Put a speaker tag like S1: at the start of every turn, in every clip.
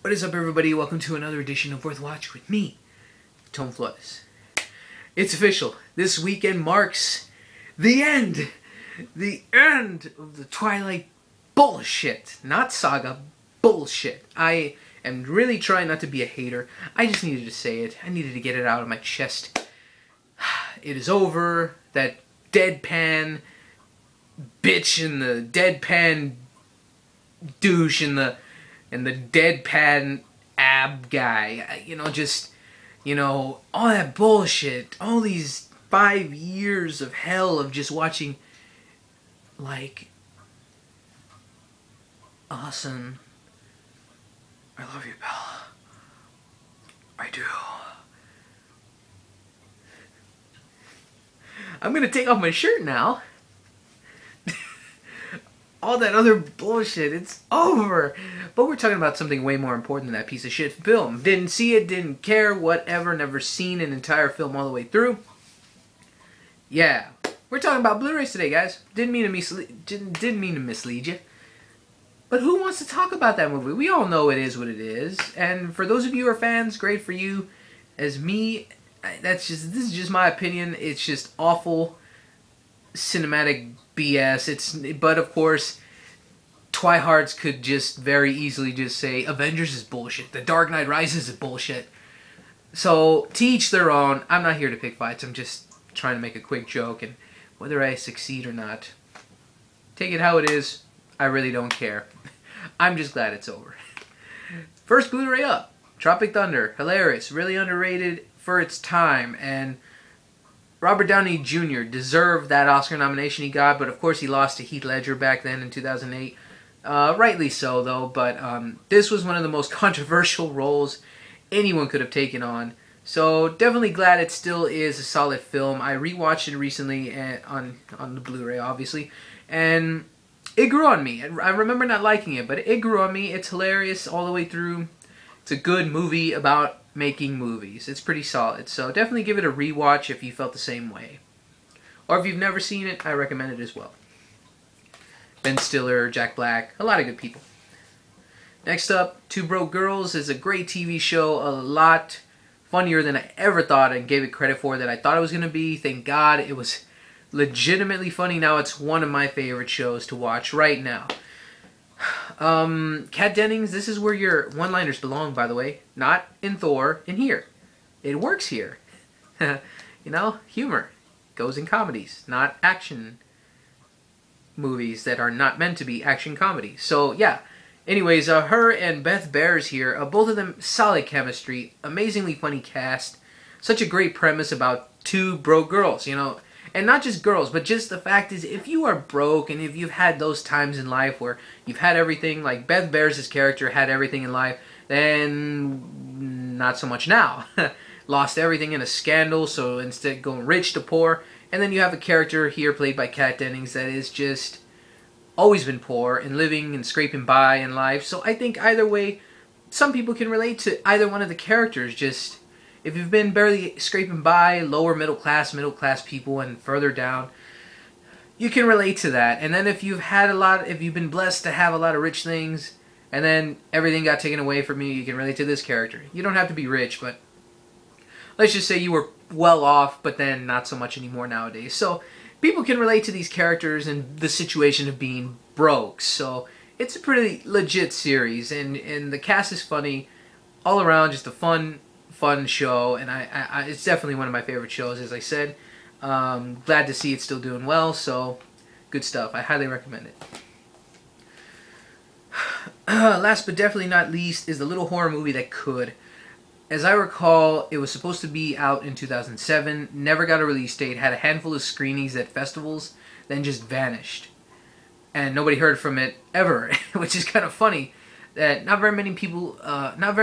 S1: What is up, everybody? Welcome to another edition of Worth Watch with me, Tone Flores. It's official. This weekend marks the end of the Twilight bullshit. Not saga, bullshit. I am really trying not to be a hater. I just needed to say it. I needed to get it out of my chest. It is over. That deadpan bitch and the deadpan douche and the deadpan ab guy, all that bullshit, all these 5 years of hell of just watching, like, awesome, I love you, Bella, I do. I'm gonna take off my shirt now. All that other bullshit, it's over. But we're talking about something way more important than that piece of shit film. Didn't see it, didn't care, whatever, never seen an entire film all the way through. Yeah, we're talking about Blu-rays today, guys. Didn't mean to mislead you. But who wants to talk about that movie? We all know it is what it is. And for those of you who are fans, great for you. As me, this is just my opinion. It's just awful cinematic BS. But of course, Twihards could just very easily just say Avengers is bullshit, The Dark Knight Rises is bullshit. So to each their own. I'm not here to pick fights. I'm just trying to make a quick joke, and whether I succeed or not, take it how it is. I really don't care. I'm just glad it's over. First Blu-ray up, Tropic Thunder, hilarious, really underrated for its time, and Robert Downey Jr. deserved that Oscar nomination he got, but of course he lost to Heath Ledger back then in 2008. Rightly so, though, but this was one of the most controversial roles anyone could have taken on. So definitely glad it still is a solid film. I rewatched it recently on the Blu-ray, obviously, and it grew on me. I remember not liking it, but it grew on me. It's hilarious all the way through. It's a good movie about making movies. It's pretty solid, so definitely give it a rewatch if you felt the same way. Or if you've never seen it, I recommend it as well. Ben Stiller, Jack Black, a lot of good people. Next up, Two Broke Girls is a great TV show, a lot funnier than I ever thought and gave it credit for that I thought it was going to be. Thank God it was legitimately funny. Now it's one of my favorite shows to watch right now. Kat Dennings, this is where your one-liners belong, by the way. Not in Thor, in here. It works here. Humor goes in comedies, not action movies that are not meant to be action comedies. So, yeah. Anyways, her and Beth Bears here, both of them solid chemistry, amazingly funny cast, such a great premise about two broke girls, And not just girls, but just the fact is, if you are broke and if you've had those times in life where you've had everything, like Beth Bears' character had everything in life, then not so much now. Lost everything in a scandal, so instead going rich to poor. And then you have a character here played by Kat Dennings that is just always been poor and living and scraping by in life. So I think either way, some people can relate to either one of the characters. Just if you've been barely scraping by, lower middle class people, and further down, you can relate to that. And then if you've been blessed to have a lot of rich things, and then everything got taken away from you can relate to this character. You don't have to be rich, but let's just say you were well off, but then not so much anymore nowadays. So people can relate to these characters and the situation of being broke. So it's a pretty legit series, and the cast is funny all around. Just a fun show, and it's definitely one of my favorite shows, as I said. Glad to see it's still doing well, so good stuff. I highly recommend it. Last but definitely not least is the little horror movie that could. As I recall, it was supposed to be out in 2007, never got a release date, had a handful of screenings at festivals, then just vanished. And nobody heard from it ever, which is kind of funny that not very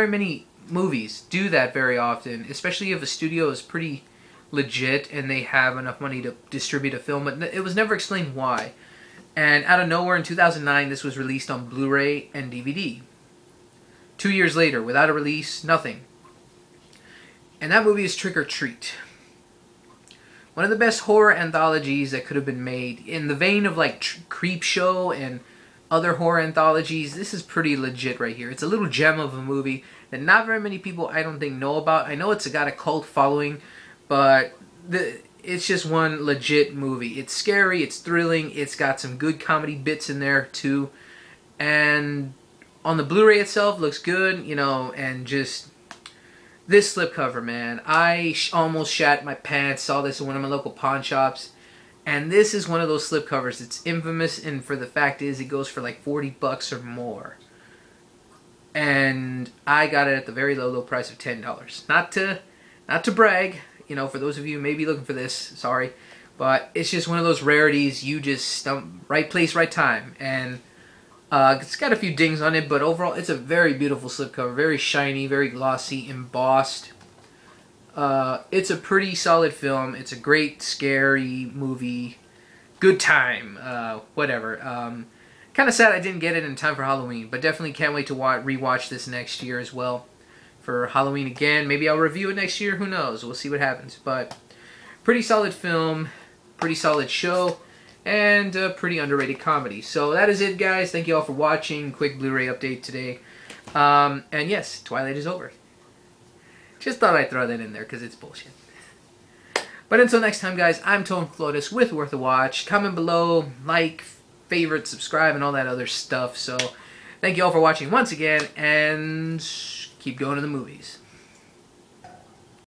S1: many movies do that very often, especially if a studio is pretty legit and they have enough money to distribute a film, but it was never explained why. And out of nowhere in 2009, this was released on Blu-ray and DVD. 2 years later, without a release, nothing. And that movie is Trick or Treat. One of the best horror anthologies that could have been made, in the vein of like Creepshow and other horror anthologies, this is pretty legit right here. It's a little gem of a movie that not very many people, I don't think, know about. I know it's got a cult following, but it's just one legit movie. It's scary, it's thrilling, it's got some good comedy bits in there too. And on the Blu-ray itself, looks good, you know, and just this slipcover, man. I almost shat my pants, saw this in one of my local pawn shops. And this is one of those slipcovers that's infamous, and for the fact is, it goes for like 40 bucks or more. And I got it at the very low price of $10. Not to brag, you know, for those of you who may be looking for this, sorry. But it's just one of those rarities, you just right place, right time. And it's got a few dings on it, but overall, it's a very beautiful slipcover. Very shiny, very glossy, embossed. It's a pretty solid film. It's a great, scary movie. Good time. Whatever. Kind of sad I didn't get it in time for Halloween, but definitely can't wait to rewatch this next year as well. For Halloween again. Maybe I'll review it next year. Who knows? We'll see what happens. But pretty solid film. Pretty solid show. And a pretty underrated comedy. So that is it, guys. Thank you all for watching. Quick Blu-ray update today. And yes, Twilight is over. Just thought I'd throw that in there because it's bullshit. But until next time, guys, I'm Tone Flotus with Worth a Watch. Comment below, like, favorite, subscribe, and all that other stuff. So thank you all for watching once again, and keep going to the movies.